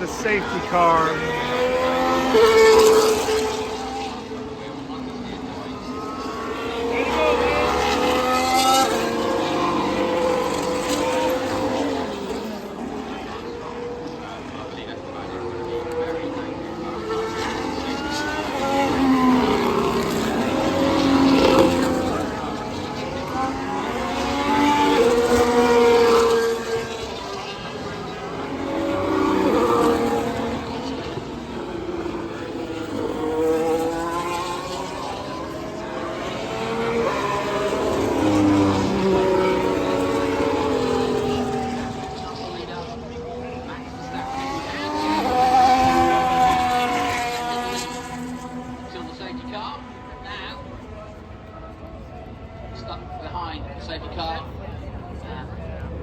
of the safety car.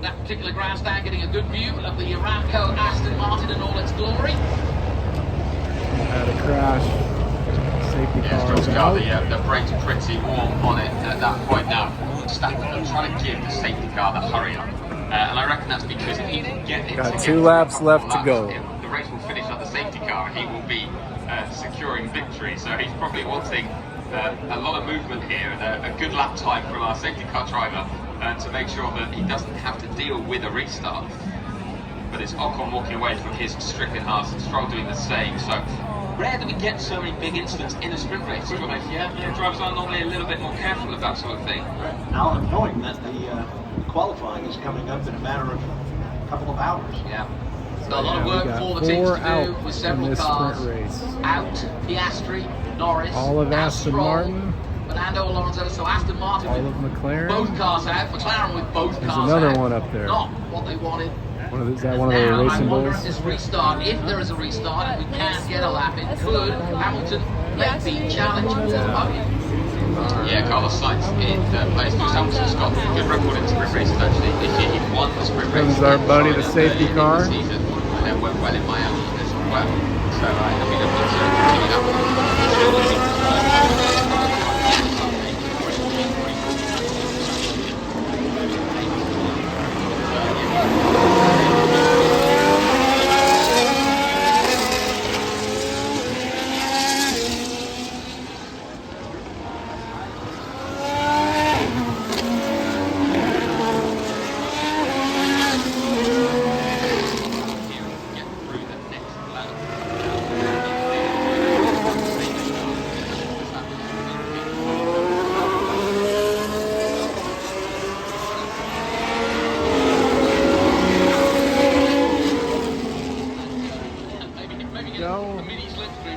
That particular grandstand getting a good view of the Aramco Aston Martin in all its glory. Had a crash. Safety car. The brakes pretty warm on it at that point now. Verstappen trying to give the safety car the hurry up. And I reckon that's because if he can get it Got 2 laps left to go. The race will finish on the safety car. He will be securing victory. So he's probably wanting a lot of movement here and a good lap time from our safety car driver to make sure that he doesn't have to deal with a restart. But it's Ocon walking away from his stricken Haas and Stroll doing the same. So rare that we get so many big incidents in a sprint race. Yeah, drivers are normally a little bit more careful of that sort of thing. Now knowing that the qualifying is coming up in a matter of a couple of hours. Yeah. So a lot of work for the teams to do with several cars out. Piastri, Norris, all of Aston Martin, Fernando Alonso. So Aston Martin all of McLaren, both cars out. McLaren with both There's cars another out. one up there. Not what they wanted. Is that one of the racing bulls? This restart, if there is a restart, and we can get a lap in, could Hamilton maybe challenge for the podium? Yeah, Carlos Sainz in place. Lewis Hamilton's got a good record in sprint races actually. This year he won the sprint race. Comes our buddy, the safety car. And then went well in Miami as well. So I think I'm going to continue that.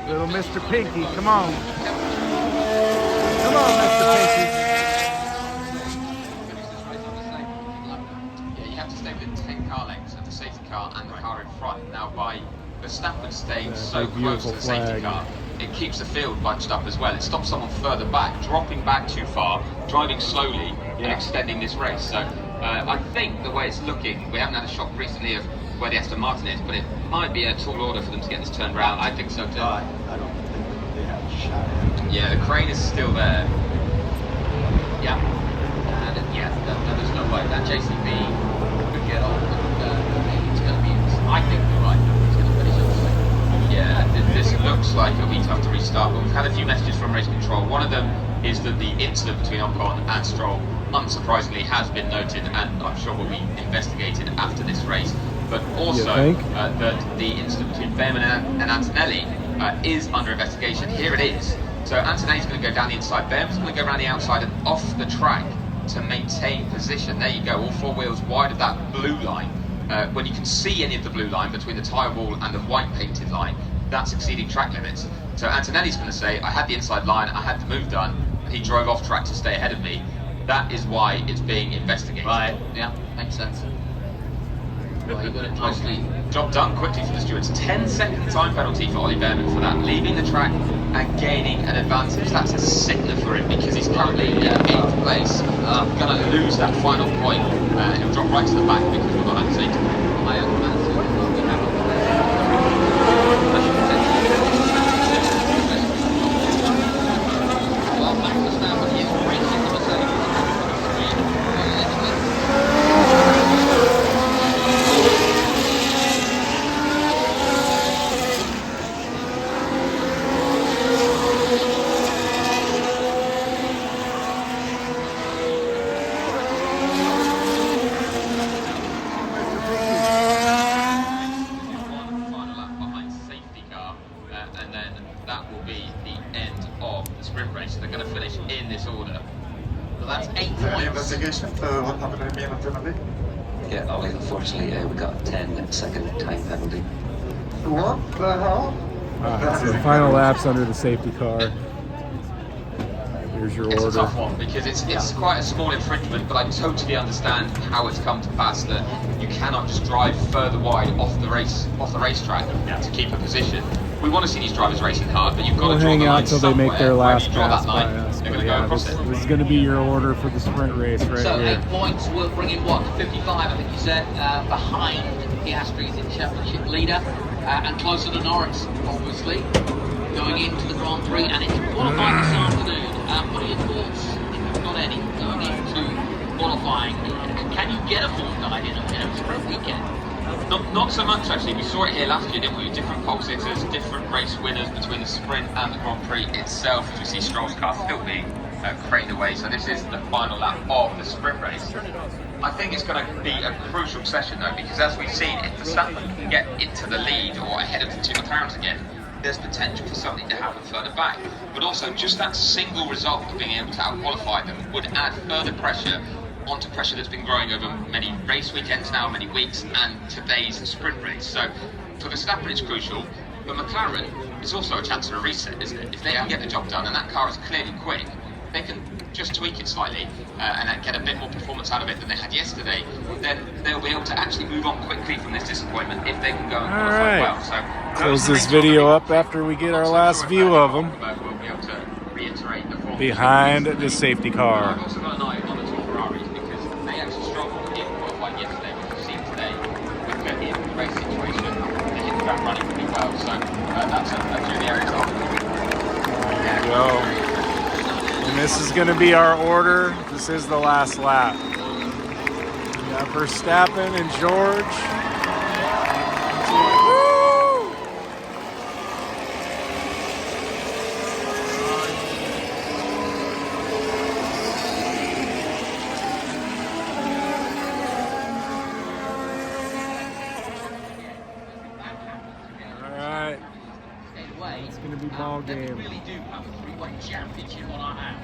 Little Mr. Pinky, come on. Come on, Mr. Pinky. Yeah, you have to stay within 10 car lengths of the safety car and the car in front. Now, by Verstappen staying so close to the safety car, it keeps the field bunched up as well. It stops someone further back, dropping back too far, driving slowly, and extending this race. So I think the way it's looking, we haven't had a shot recently of where the Aston Martin is, but it might be a tall order for them to get this turned around. I think so too. I don't think they have a shot. Yeah, the crane is still there. Yeah, and there's no way that JCB could get on. It's going to be. I think you're right. It's going to finish up second. Yeah, this looks like it'll be tough to restart. But we've had a few messages from race control. One of them is that the incident between Ocon and Stroll, unsurprisingly, has been noted, and I'm sure will be investigated after this race. But also that the incident between Behrman and Antonelli is under investigation. Here it is. So Antonelli's going to go down the inside, Behrman's going to go around the outside and off the track to maintain position. There you go, all 4 wheels wide of that blue line. When you can see any of the blue line between the tyre wall and the white painted line, that's exceeding track limits. So Antonelli's going to say, I had the inside line, I had the move done, he drove off track to stay ahead of me. That is why it's being investigated. Right, yeah, makes sense. Well, you got it nicely. Job done quickly for the stewards. 10-second time penalty for Ollie Behrman for that. Leaving the track and gaining an advantage. That's a sickener for him because he's currently in 8th place. Going to lose that final point. He'll drop right to the back because we've got Antonelli. 8 Any points. investigation for what happened with me and Timothy? Yeah, Ollie, unfortunately, we got a 10-second time penalty. What the hell? So the final laps under the safety car. Here's your It's a order. tough one because it's quite a small infringement, but I totally understand how it's come to pass that you cannot just drive further wide off the racetrack to keep a position. We want to see these drivers racing hard, but you've got We'll to draw hang the out line till they make their somewhere. last Wherever you draw pass that by line, us. they're But going to go yeah, across this it. is going to be your order for the sprint race right So here. 8 points will bring him, what, 55, I think you said, behind Piastri's in championship leader, and closer to Norris, obviously, going into the Grand Prix and into qualifying this afternoon. What are your thoughts, if you've got any, going into qualifying? Can you get a full guide in a sprint weekend? Not so much actually. We saw it here last year, didn't we? Different pole sitters, different race winners between the sprint and the Grand Prix itself. As we see Stroll's car still being crated away. So this is the final lap of the sprint race. I think it's going to be a crucial session though, because as we've seen, if Verstappen can get into the lead or ahead of the two McLarens again, there's potential for something to happen further back. But also, just that single result of being able to out-qualify them would add further pressure onto pressure that's been growing over many race weekends now, many weeks, and today's sprint race. So for Verstappen it's crucial, but McLaren, it's also a chance for a reset, isn't it? If they can get the job done, and that car is clearly quick, they can just tweak it slightly and then get a bit more performance out of it than they had yesterday, then they'll be able to actually move on quickly from this disappointment if they can go and qualify well. So Close this video up after we get our last view of them we'll be able to reiterate the form behind the safety I've car. also got an eye on the two Ferraris because they actually struggled in qualifying yesterday, which we've seen today with the in the race situation. They hit the track running pretty well, so that's a few of the areas There you go. And this is going to be our order. This is the last lap. We got Verstappen and George. Woo! All right. It's going to be ball game. Really do have a 3-way championship on our hands.